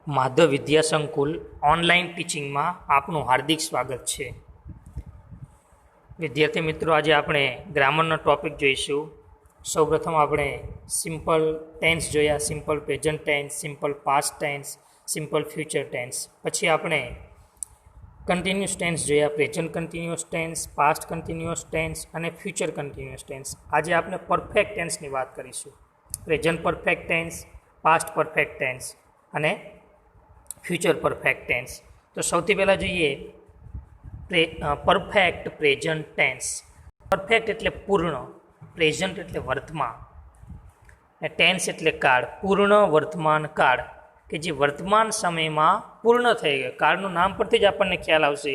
માધવ વિદ્યા સંકુલ ઓનલાઈન ટીચિંગમાં આપનું હાર્દિક સ્વાગત છે. વિદ્યાર્થી મિત્રો, આજે આપણે ગ્રામરનો ટૉપિક જોઈશું. સૌપ્રથમ આપણે સિમ્પલ ટેન્સ જોયા, simple present tense, simple past tense, simple future tense. પછી આપણે કન્ટિન્યુઅસ ટેન્સ જોયા, present continuous tense, past continuous tense અને ફ્યુચર કન્ટિન્યુઅસ ટેન્સ. આજે આપણે પરફેક્ટ ટેન્સની વાત કરીશું. Present perfect tense, past perfect tense અને ફ્યુચર પરફેક્ટ ટેન્સ. તો સૌથી પહેલાં જોઈએ પરફેક્ટ પ્રેઝન્ટ ટેન્સ. પરફેક્ટ એટલે પૂર્ણ, પ્રેઝન્ટ એટલે વર્તમાન, ટેન્સ એટલે કાળ, પૂર્ણ વર્તમાન કાળ કે જે વર્તમાન સમયમાં પૂર્ણ થઈ ગયો. કાળનું નામ પરથી જ આપણને ખ્યાલ આવશે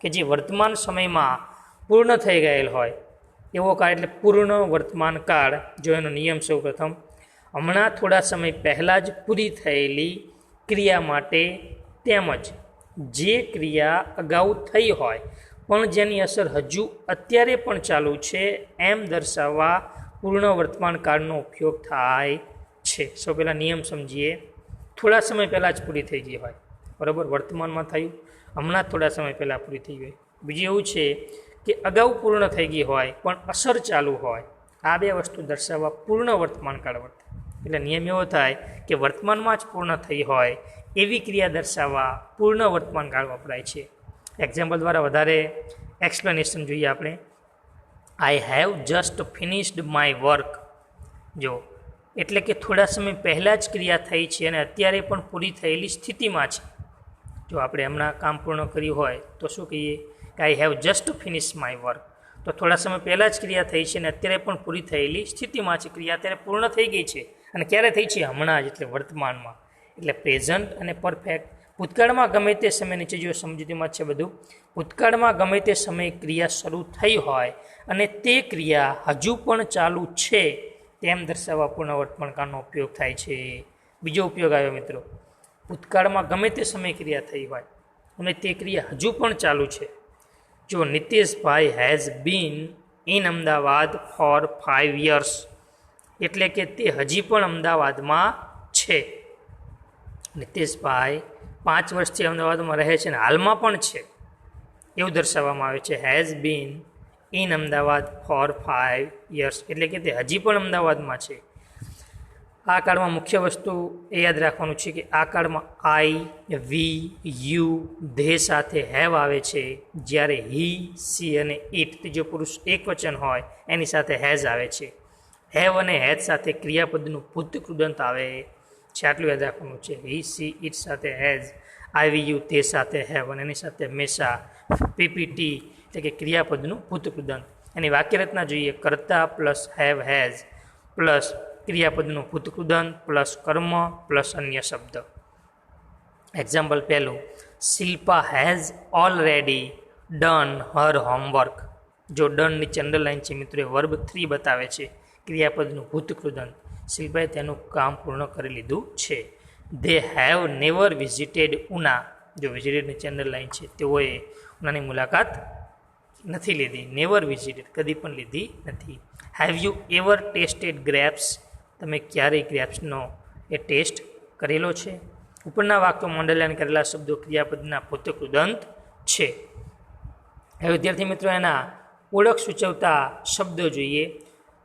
કે જે વર્તમાન સમયમાં પૂર્ણ થઈ ગયેલ હોય એવો કાળ એટલે પૂર્ણ વર્તમાન કાળ. જો એનો નિયમ સૌ પ્રથમ, હમણાં થોડા સમય પહેલાં જ પૂરી થયેલી ક્રિયા માટે તેમજ જે ક્રિયા અગાઉ થઈ હોય પણ જેની અસર હજુ અત્યારે પણ ચાલુ છે એમ દર્શાવવા પૂર્ણ વર્તમાન કાળનો ઉપયોગ થાય છે. સૌ પહેલાં નિયમ સમજીએ. થોડા સમય પહેલાં જ પૂરી થઈ ગઈ હોય, બરાબર, વર્તમાનમાં થયું, હમણાં થોડા સમય પહેલાં પૂરી થઈ ગઈ. બીજું એવું છે કે અગાઉ પૂર્ણ થઈ ગઈ હોય પણ અસર ચાલુ હોય. આ બે વસ્તુ દર્શાવવા પૂર્ણ વર્તમાન કાળ વર્તે. એટલે નિયમ એવો થાય કે વર્તમાનમાં જ પૂર્ણ થઈ હોય એવી ક્રિયા દર્શાવવા પૂર્ણ વર્તમાન કાળ વપરાય છે. એક્ઝામ્પલ દ્વારા વધારે એક્સપ્લેનેશન જોઈએ આપણે. I have just finished my work. જો એટલે કે થોડા સમય પહેલાં જ ક્રિયા થઈ છે અને અત્યારે પણ પૂરી થયેલી સ્થિતિમાં છે. જો આપણે હમણાં કામ પૂર્ણ કર્યું હોય તો શું કહીએ કે I have just finish my work. તો થોડા સમય પહેલાં જ ક્રિયા થઈ છે અને અત્યારે પણ પૂરી થયેલી સ્થિતિમાં છે. ક્રિયા અત્યારે પૂર્ણ થઈ ગઈ છે અને ક્યારે થઈ છે? હમણાં જ, એટલે વર્તમાનમાં. એટલે પ્રેઝન્ટ અને પરફેક્ટ. ભૂતકાળમાં ગમે તે સમય, નીચે જો સમજૂતીમાં છે બધું, ભૂતકાળમાં ગમે તે સમયે ક્રિયા શરૂ થઈ હોય અને તે ક્રિયા હજુ પણ ચાલુ છે તેમ દર્શાવવા પૂર્ણ વર્તમાન કાળનો ઉપયોગ થાય છે. બીજો ઉપયોગ આવ્યો મિત્રો, ભૂતકાળમાં ગમે તે સમયે ક્રિયા થઈ હોય અને તે ક્રિયા હજુ પણ ચાલુ છે. જો Niteshbhai has been in Ahmedabad for 5 years. એટલે કે તે હજી પણ અમદાવાદમાં છે. નિતેશભાઈ 5 વર્ષથી અમદાવાદમાં રહે છે અને હાલમાં પણ છે એવું દર્શાવવામાં આવે છે. Has been in Ahmedabad for 5 years. એટલે કે તે હજી પણ અમદાવાદમાં છે. આ કાળમાં મુખ્ય વસ્તુ એ યાદ રાખવાનું છે કે આ કાળમાં આઈ, વી, યુ, ધે સાથે હેવ આવે છે, જ્યારે હી, સી અને ઇટ ત્રીજો પુરુષ એક વચન હોય એની સાથે હેઝ આવે છે. હેવ અને હેઝ સાથે ક્રિયાપદનું ભૂત કૃદંત આવે છે. આટલું યાદ રાખવાનું છે. હી, સી, ઇટ સાથે હેઝ, આઈ, વી, યુ, તે સાથે હેવ અને એની સાથે મેસા, પીપીટી એટલે કે ક્રિયાપદનું ભૂત કૃદંત. એની વાક્યરચના જોઈએ. કર્તા પ્લસ હેવ હેઝ પ્લસ ક્રિયાપદનું ભૂતકૃદંત પ્લસ કર્મ પ્લસ અન્ય શબ્દ. એક્ઝામ્પલ પહેલું, Shilpa has already done her homework. જો ડનની અંડરલાઇન છે મિત્રો, એ વર્બ 3 બતાવે છે. ક્રિયાપદનું ભૂતકૃદંત. શિલ્પાએ તેનું કામ પૂર્ણ કરી લીધું છે. They have never visited Una. જો વિઝિટેડની અંડરલાઇન છે, તેઓએ ઉનાની મુલાકાત નથી લીધી. નેવર વિઝિટેડ, કદી પણ લીધી નથી. Have you ever tested grapes. તમે ક્યારેય ગ્રેપ્સનો એ ટેસ્ટ કરેલો છે? ઉપરના વાક્યોમાં અંડરલાઇન કરેલા શબ્દો ક્રિયાપદના ભૂતકૃદંત છે. હવે વિદ્યાર્થી મિત્રો, એના ઓળખ સૂચવતા શબ્દો જોઈએ.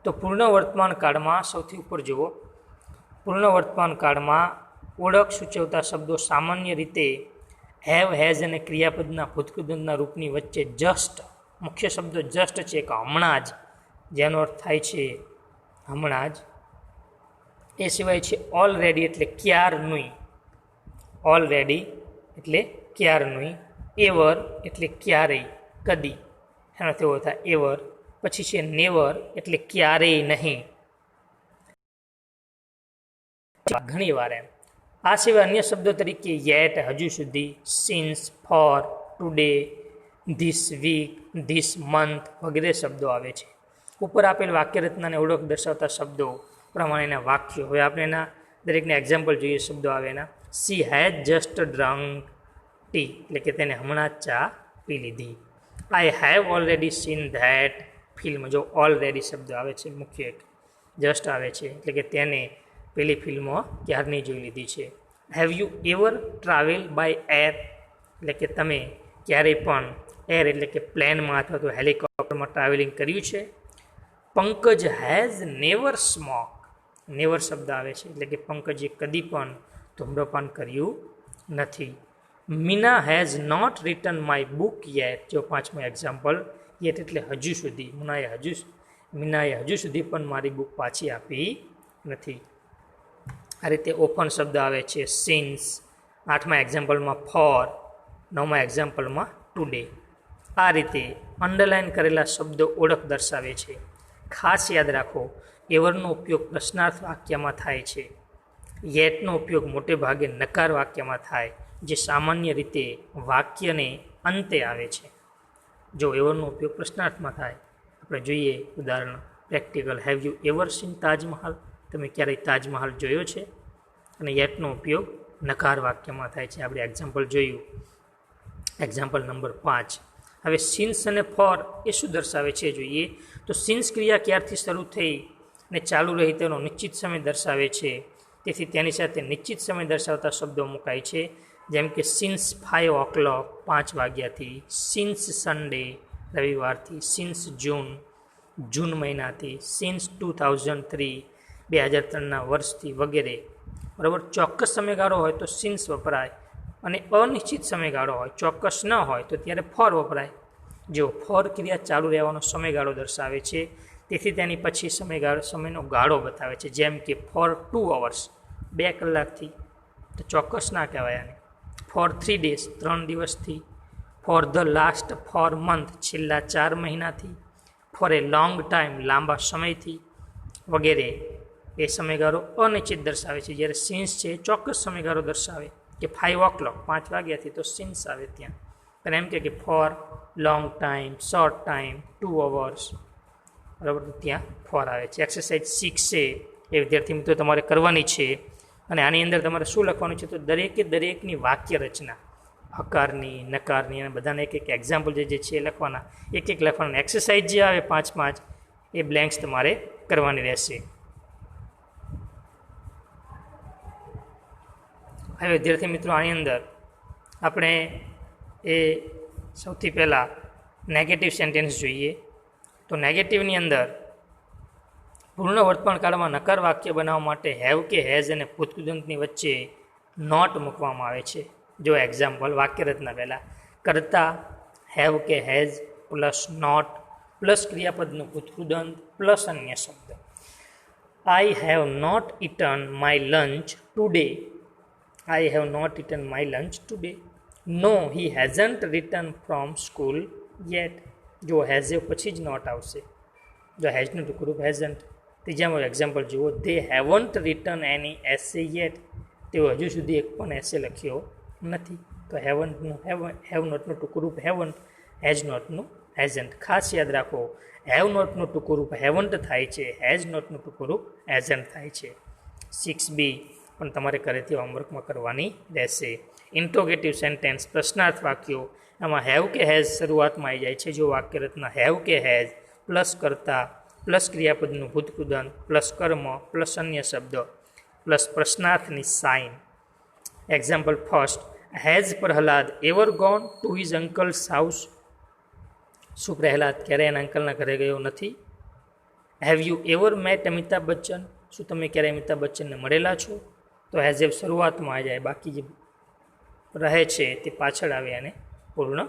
તો પૂર્ણ વર્તમાન કાળમાં સૌથી ઉપર જુઓ. પૂર્ણ વર્તમાન કાળમાં ઓળખ સૂચવતા શબ્દો સામાન્ય રીતે હેવ, હેઝ અને ક્રિયાપદના ભૂતકૃદંતના રૂપની વચ્ચે જસ્ટ, મુખ્ય શબ્દો જસ્ટ છે કે હમણાં જ, જેનો અર્થ થાય છે હમણાં જ. એ સિવાય છે ઓલરેડી એટલે ક્યારનું, ઓલરેડી એટલે ક્યારનું. એવર એટલે ક્યારેય, કદી, એનો તેવો થાય એવર. પછી છે નેવર એટલે ક્યારેય નહીં, ઘણી વાર એમ. આ સિવાય અન્ય શબ્દો તરીકે યેટ હજુ સુધી, since, for, today, this week, this month વગેરે શબ્દો આવે છે. ઉપર આપેલ વાક્યરચનાને ઓળખ દર્શાવતા શબ્દો પ્રમાણેના વાક્યો. હવે આપણે એના દરેકને એક્ઝામ્પલ જોઈએ. શબ્દો આવે એના. She has just drunk T. એટલે કે તેને હમણાં જ ચા પી લીધી. I have already seen that film. જો ઓલરેડી શબ્દ આવે છે, મુખ્ય એક જસ્ટ આવે છે, એટલે કે તેને પેલી ફિલ્મો ક્યારની જોઈ લીધી છે. Have you ever travel by air, એટલે કે તમે ક્યારેય પણ એર એટલે કે પ્લેનમાં અથવા તો હેલિકોપ્ટરમાં ટ્રાવેલિંગ કર્યું છે. Pankaj has never smoke, never શબ્દ આવે છે એટલે કે પંકજે કદી પણ ધૂમ્રપાન કર્યું નથી. Meena has not written my book yet, જો 5મું એક્ઝામ્પલ, યેટ એટલે હજુ સુધી, મીનાએ હજુ સુધી પણ મારી બુક પાછી આપી નથી. આ રીતે ઓપન શબ્દ આવે છે સિન્સ, 8મા એક્ઝામ્પલમાં ફોર, 9મા એક્ઝામ્પલમાં ટુડે. આ રીતે અંડરલાઇન કરેલા શબ્દો ઓળખ દર્શાવે છે. ખાસ યાદ રાખો, એવરનો ઉપયોગ પ્રશ્નાર્થ વાક્યમાં થાય છે. યેટનો ઉપયોગ મોટે ભાગે નકાર વાક્યમાં થાય, જે સામાન્ય રીતે વાક્યને અંતે આવે છે. જો એવરનો ઉપયોગ પ્રશ્નાર્થમાં થાય, આપણે જોઈએ ઉદાહરણ practical, have you ever scene Taj Mahal, તમે ક્યારેય તાજમહાલ જોયો છે. અને યેટનો ઉપયોગ નકાર વાક્યમાં થાય છે. આપણે એક્ઝામ્પલ જોયું, એક્ઝામ્પલ નંબર 5. હવે સિન્સ અને ફોર એ શું દર્શાવે છે જોઈએ તો સિન્સ ક્રિયા ક્યારથી શરૂ થઈ અને ચાલુ રહી તેનો નિશ્ચિત સમય દર્શાવે છે. તેથી તેની સાથે નિશ્ચિત સમય દર્શાવતા શબ્દો મુકાય છે, જેમ કે સિન્સ 5 o'clock 5 વાગ્યાથી, સિન્સ સન્ડે રવિવારથી, સિન્સ જૂન મહિનાથી, સિન્સ 2003 2003ના વર્ષથી વગેરે. બરાબર, ચોક્કસ સમયગાળો હોય તો સિન્સ વપરાય અને અનિશ્ચિત સમયગાળો હોય, ચોક્કસ ન હોય તો ત્યારે ફોર વપરાય. જો ફોર ક્રિયા ચાલુ રહેવાનો સમયગાળો દર્શાવે છે, તેથી તેની પછી સમયનો ગાળો બતાવે છે, જેમ કે ફોર 2 hours 2 કલાકથી, તો ચોક્કસ ના કહેવાય આને. ફોર 3 days 3 દિવસથી, ફોર ધ લાસ્ટ 4 month છેલ્લા 4 મહિનાથી, ફોર એ લોંગ ટાઈમ લાંબા સમયથી વગેરે. એ સમયગાળો અનિશ્ચિત દર્શાવે છે, જ્યારે સિન્સ છે ચોક્કસ સમયગાળો દર્શાવે કે 5 o'clock 5 વાગ્યાથી, તો સિન્સ આવે ત્યાં. પણ એમ કે four long time, short time, 2 hours, બરાબર, તો ત્યાં ફોર આવે છે. એક્સરસાઇઝ 6 છે એ વિદ્યાર્થી મિત્રો તમારે કરવાની છે. અને આની અંદર તમારે શું લખવાનું છે તો દરેકની વાક્ય રચના, હકારની, નકારની અને બધાને એક એક્ઝામ્પલ જે છે એ લખવાના, એક લખવાના. એક્સરસાઇઝ જે આવે 5 એ બ્લેન્ક્સ તમારે કરવાની રહેશે. હવે વિદ્યાર્થી મિત્રો આની અંદર આપણે એ સૌથી પહેલાં નેગેટિવ સેન્ટેન્સ જોઈએ. તો નેગેટિવની અંદર પૂર્ણ વર્તમાન કાળમાં નકાર વાક્ય બનાવવા માટે હેવ કે હેઝ અને ભૂતકૃદંતની વચ્ચે નોટ મૂકવામાં આવે છે. જો એક્ઝામ્પલ, વાક્ય રચના પહેલાં કરતા હેવ કે હેઝ પ્લસ નોટ પ્લસ ક્રિયાપદનું ભૂતકૃદંત પ્લસ અન્ય શબ્દ. I have not eaten my lunch today. I have not eaten my lunch today. No, he hasn't returned from school yet. જો હેઝ પછી જ નોટ આવશે. જો હેઝનું ટુકડું હેઝન્ટ. ત્રીજામાં એક્ઝામ્પલ જુઓ, they haven't written any essay yet. તેઓ હજુ સુધી એક પણ એસે લખ્યો નથી. તો હેવ નોટનું ટુકડું હેવન્ટ, હેઝ નોટનું હેઝન્ટ. ખાસ યાદ રાખો, હેવ નોટનું ટુકડું હેવન્ટ થાય છે, હેઝ નોટનું ટુકડું હેઝન્ટ થાય છે. 6B પણ તમારે ઘરેથી હોમવર્કમાં કરવાની રહેશે. ઇન્ટ્રોગેટિવ સેન્ટેન્સ, પ્રશ્નાર્થ વાક્યો, આમાં હેવ કે હેઝ શરૂઆતમાં આવી જાય છે. જો વાક્ય રચના હેવ કે હેઝ પ્લસ કરતા પ્લસ ક્રિયાપદનું ભૂતકૃદંત પ્લસ કર્મ પ્લસ અન્ય શબ્દ પ્લસ પ્રશ્નાર્થની sign. Example first, has Prahlad ever gone to his uncle's house. શું પ્રહલાદ ક્યારે એના અંકલના ઘરે ગયો નથી? Have you ever met Amitabh Bachchan. શું તમે ક્યારે અમિતાભ બચ્ચનને મળેલા છો? તો હેઝ એવ શરૂઆતમાં આવી જાય, બાકી જે રહે છે તે પાછળ આવે અને પૂર્ણ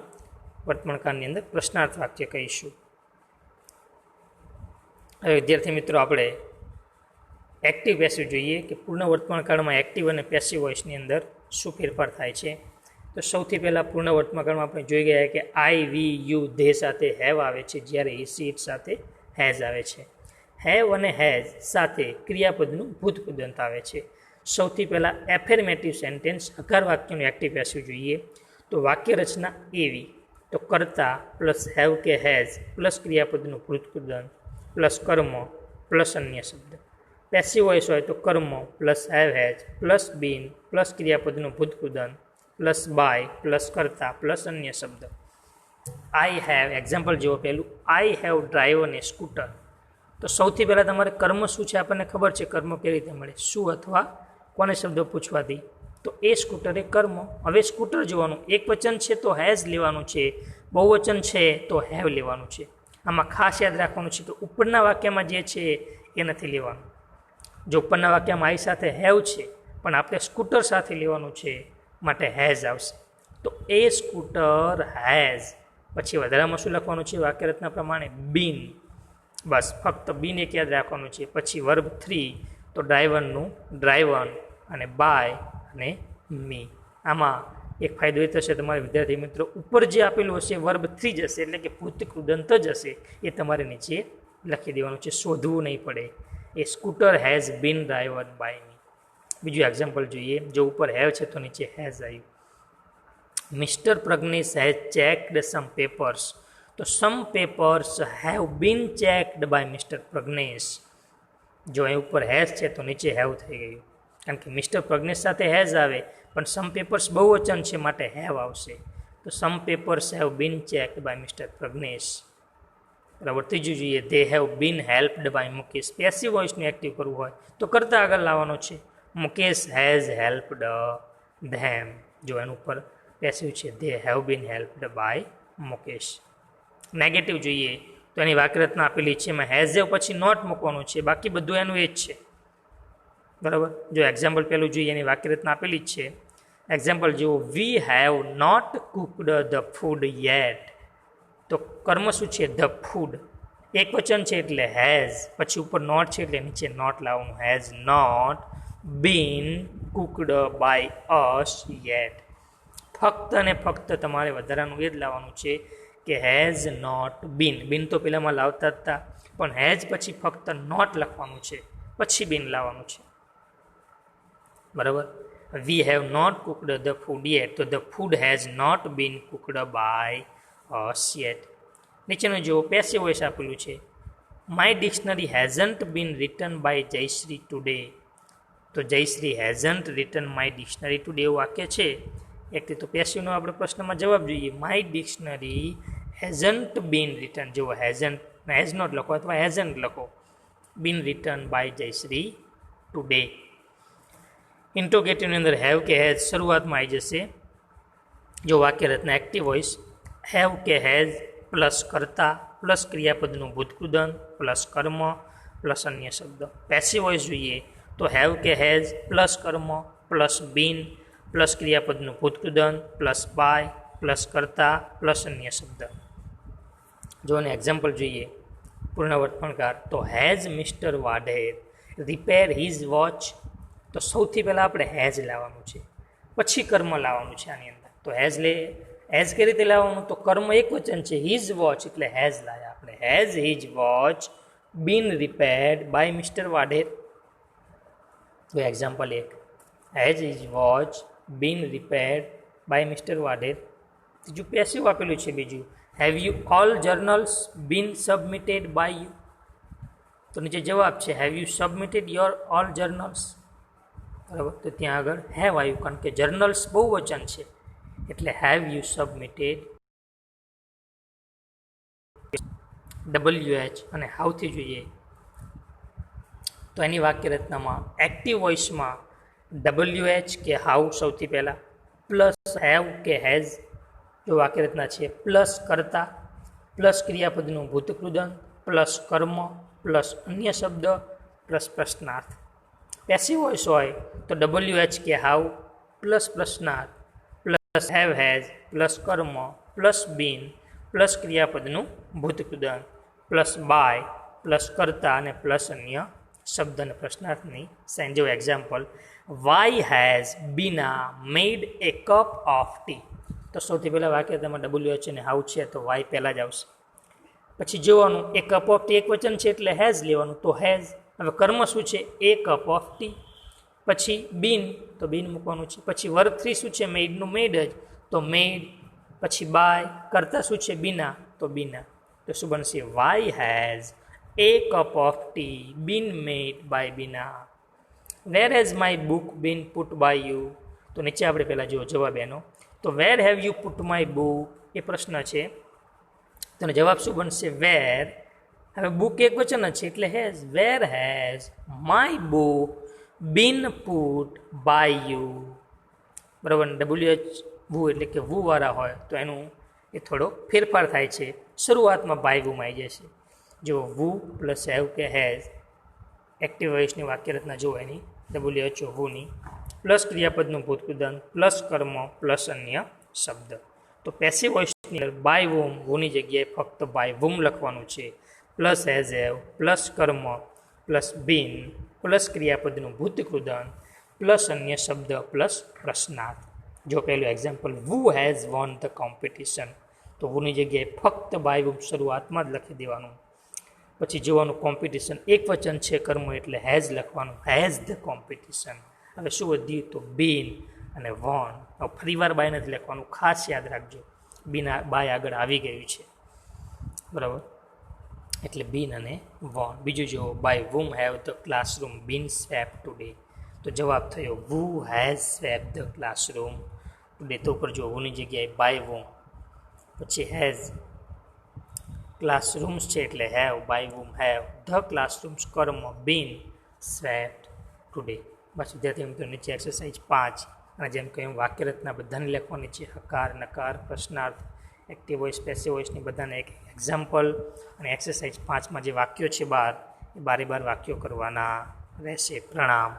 વર્તમાનકાળની અંદર પ્રશ્નાર્થ વાક્ય કહીશું. હવે વિદ્યાર્થી મિત્રો આપણે એક્ટિવ પેસિવ જોઈએ કે પૂર્ણ વર્તમાનકાળમાં એક્ટિવ અને પેસિવ વોઇસની અંદર શું ફેરફાર થાય છે. તો સૌથી પહેલાં પૂર્ણ વર્તમાનકાળમાં આપણે જોઈ ગયા કે આઈ, વી, યુ, ધે સાથે હેવ આવે છે, જ્યારે હી, સી, ઇટ સાથે હેઝ આવે છે. હેવ અને હેઝ સાથે ક્રિયાપદનું ભૂતકૃદંત આવે છે. સૌથી પહેલાં એફર્મેટિવ સેન્ટેન્સ હકાર વાક્યનું એક્ટિવ પેસિવ જોઈએ. તો વાક્ય રચના એવી, તો કરતા પ્લસ હેવ કે હેઝ પ્લસ ક્રિયાપદનું ભૂતકૃદંત પ્લસ કર્મ પ્લસ અન્ય શબ્દ. પેસિવ વોઇસ હોય તો કર્મ plus have has plus been plus ક્રિયાપદનું ભૂતકૃદંત પ્લસ બાય પ્લસ કરતા પ્લસ અન્ય શબ્દ. આઈ હેવ, એક્ઝામ્પલ જેવો પહેલું, આઈ હેવ ડ્રાઈવન એ સ્કૂટર. તો સૌથી પહેલાં તમારે કર્મ શું છે આપણને ખબર છે, કર્મ કેવી રીતે મળે, શું અથવા કોને શબ્દો પૂછવાથી, તો એ સ્કૂટર એ કર્મ. હવે સ્કૂટર જોવાનું, એક વચન છે તો હેઝ લેવાનું છે, બહુવચન છે તો હેવ લેવાનું છે. આમાં ખાસ યાદ રાખવાનું છે કે ઉપરના વાક્યમાં જે છે એ નથી લેવાનું. જો ઉપરના વાક્યમાં આઈ સાથે હેવ છે પણ આપણે સ્કૂટર સાથે લેવાનું છે માટે હેઝ આવશે. તો એ સ્કૂટર હેઝ, પછી વધારામાં શું લખવાનું છે વાક્યરચના પ્રમાણે બીન, બસ ફક્ત બીન એક યાદ રાખવાનું છે. પછી વર્બ 3 તો ડ્રાઈવરનું ડ્રાઈવન અને બાય અને મી. આમાં એક ફાયદો એ થશે તમારે વિદ્યાર્થી મિત્રો, ઉપર જે આપેલું હશે વર્બ 3 જ હશે એટલે કે ભૂત કૃદંત જ હશે, એ તમારે નીચે લખી દેવાનું છે, શોધવું નહીં પડે. A scooter has been driven by me. બીજું એક્ઝામ્પલ જોઈએ. જો ઉપર હેવ છે તો નીચે હેઝ આવ્યું. Mister Pragnesh has checked some papers. તો some papers have been checked by mister Pragnesh. જો અહીં ઉપર હેઝ છે તો નીચે હેવ થઈ ગયું, કારણ કે મિસ્ટર પ્રજ્ઞેશ સાથે હેઝ આવે પણ સમ પેપર્સ બહુવચન છે માટે હેવ આવશે. તો some papers have been checked by mister Pragnesh. બરાબર. ત્રીજું જોઈએ. They have been helped by Mukesh. Passive વોઇસને એક્ટિવ કરવું હોય તો કરતા આગળ લાવવાનો છે. Mukesh has helped them. જો એનું ઉપર પેસિવ છે, they have been helped by Mukesh. Negative જોઈએ તો એની વાક્યરચના આપેલી છે, એમાં હેઝ હેવ પછી નોટ મૂકવાનું છે, બાકી બધું એનું એ જ છે. બરાબર. જો એક્ઝામ્પલ પહેલું જોઈએ, એની વાક્યરચના આપેલી જ છે. એક્ઝામ્પલ જુઓ. We have not cooked the food yet. તો કર્મ શું છે? The food. એક વચન છે એટલે હેઝ, પછી ઉપર નોટ છે એટલે નીચે નોટ લાવવાનું. Has not been cooked by us yet. ફક્ત અને ફક્ત તમારે વધારાનું એ જ લાવવાનું છે કે હેઝ નોટ બીન. બીન તો પહેલાંમાં લાવતા જ હતા, પણ હેઝ પછી ફક્ત નોટ લખવાનું છે, પછી બીન લાવવાનું છે. બરાબર. We have not cooked the food yet. તો the food has not been cooked by us yet. નીચેનું જો પેસિવ વોઇસ આપેલું છે. My dictionary hasn't been written by Jayshree today. તો Jayshree hasn't written my dictionary today એવું વાક્ય છે. એક તો પેસિવનો આપણે પ્રશ્નમાં જવાબ જોઈએ. My dictionary hasn't been written. જેવો હેઝન્ટ હેઝ નોટ લખો અથવા હેઝન્ટ લખો. Been written by Jayshree today. ઇન્ટ્રોગેટિવની અંદર હેવ કે હેઝ શરૂઆતમાં આવી જશે. જો વાક્યરચના એક્ટિવ વોઇસ. હેવ કે હેઝ પ્લસ કર્તા પ્લસ ક્રિયાપદનું ભૂતકૃદન પ્લસ કર્મ પ્લસ અન્ય શબ્દ. પેસિવ વોઇસ જોઈએ તો હેવ કે હેઝ પ્લસ કર્મ પ્લસ બીન પ્લસ ક્રિયાપદનું ભૂતકૃદન પ્લસ બાય પ્લસ કર્તા પ્લસ અન્ય શબ્દ. જો એને એક્ઝામ્પલ જોઈએ. પૂર્ણ વર્તમાનકાળ. તો has mister Vadher repair his watch. તો સૌથી પહેલાં આપણે હેઝ લાવવાનું છે, પછી કર્મ લાવવાનું છે આની અંદર. તો હેઝ કઈ રીતે લાવવાનું? તો કર્મ એક વચન છે, હિઝ વોચ એટલે હેઝ લાવ્યા આપણે. Has his watch been repaired by mister Vadher. તો example 1. Has his watch been repaired by mister Vadher. ત્રીજું પેસિવ આપેલું છે. બીજું have you all journals been submitted by you. તો નીચે જવાબ છે have you submitted your all journals. બરાબર. તો ત્યાં આગળ હેવ આવ્યું, કારણ કે જર્નલ્સ બહુ વચન છે એટલે હેવ યુ સબમિટેડ. WH અને હાઉથી જોઈએ તો એની વાક્યરચનામાં એક્ટિવ વોઇસમાં WH કે હાઉ સૌથી પહેલાં, પ્લસ હેવ કે હેઝ જો વાક્યરચના છે, પ્લસ કર્તા પ્લસ ક્રિયાપદનું ભૂતકૃદન પ્લસ કર્મ પ્લસ અન્ય શબ્દ પ્લસ પ્રશ્નાર્થ. પેસિવ વોઇસ હોય તો WH કે હાઉ પ્લસ પ્રશ્નાર્થ પ્લસ હેવ હેઝ પ્લસ કર્મ પ્લસ બીન પ્લસ ક્રિયાપદનું ભૂતકૃદન પ્લસ બાય પ્લસ કર્તા અને પ્લસ અન્ય શબ્દ અને પ્રશ્નાર્થની સાઇન. જેવું example. Why has Bina made a cup of tea. તો સૌથી પહેલાં વાક્ય તેમાં WH અને હાઉ છે તો વાય પહેલાં જ આવશે. પછી જોવાનું એ કપ ઓફ ટી એક વચન છે એટલે હેઝ લેવાનું, તો હેઝ. હવે કર્મ શું છે? એ કપ ઓફ ટી. પછી બીન તો બીન મૂકવાનું છે. પછી વર્બ 3 શું છે? મેડનું મેડ જ તો મેડ. પછી બાય કરતા શું છે? બીના તો બીના. તો શું બનશે? Why has a cup of tea been made by Bina. Where has my book been put by you. તો નીચે આપણે પહેલાં જુઓ જવાબ એનો. તો where have you put my book એ પ્રશ્ન છે, તો જવાબ શું બનશે? વેર. હવે બુક એક વચન જ છે એટલે has. Where has my book been put by you. બરાબર. WH વુ એટલે કે વુવાળા હોય તો એનું એ થોડો ફેરફાર થાય છે. શરૂઆતમાં બાય વુમ આવી જાય છે. જો વુ પ્લસ હેવ કે હેઝ એક્ટિવ વોઇસની વાક્ય રચના જો એની WHO વુની પ્લસ ક્રિયાપદનું ભૂતકૃદન પ્લસ કર્મ પ્લસ અન્ય શબ્દ. તો પેસિવ વોઇસની અંદર બાય વુમ વુની જગ્યાએ ફક્ત બાય વુમ લખવાનું છે. પ્લસ હેઝ હેવ પ્લસ કર્મ પ્લસ બીન પ્લસ ક્રિયાપદનું ભૂતકૃદન પ્લસ અન્ય શબ્દ પ્લસ પ્રશ્નાર્થ. જો પહેલું example વુ has won the competition તો વુની જગ્યાએ ફક્ત બાય વુમ શરૂઆતમાં જ લખી દેવાનું. પછી જોવાનું કોમ્પિટિશન એક વચન છે કર્મ એટલે હેઝ લખવાનું, હેઝ ધ કોમ્પિટિશન. હવે શું વધ્યું તો બીન અને વોન. હવે ફરીવાર બાય નથી લખવાનું, ખાસ યાદ રાખજો બીન બાય આગળ આવી ગયું છે બરાબર, એટલે બીન અને વોન. બીજું જો by whom have the classroom been swap today તો જવાબ થયો who has swap the classroom today. તો ઉપર જો વુની જગ્યાએ બાય વુમ પછી હેઝ ક્લાસરૂમ્સ છે એટલે have by whom have the classrooms કર્મ બીન સ્વેપ્ટ ટુડે. બસ વિદ્યાર્થી મિત્રો નીચે એક્સરસાઇઝ 5 અને જેમ કહ્યું વાક્ય રચના બધાને લખવાની છે. હકાર નકાર પ્રશ્નાર્થ એક્ટિવ વોઇસ પેસિવ વોઇસની બધાને એક એક્ઝામ્પલ અને એક્સરસાઇઝ 5માં જે વાક્યો છે 12 એ 12 વાક્યો કરવાના રહેશે. પ્રણામ.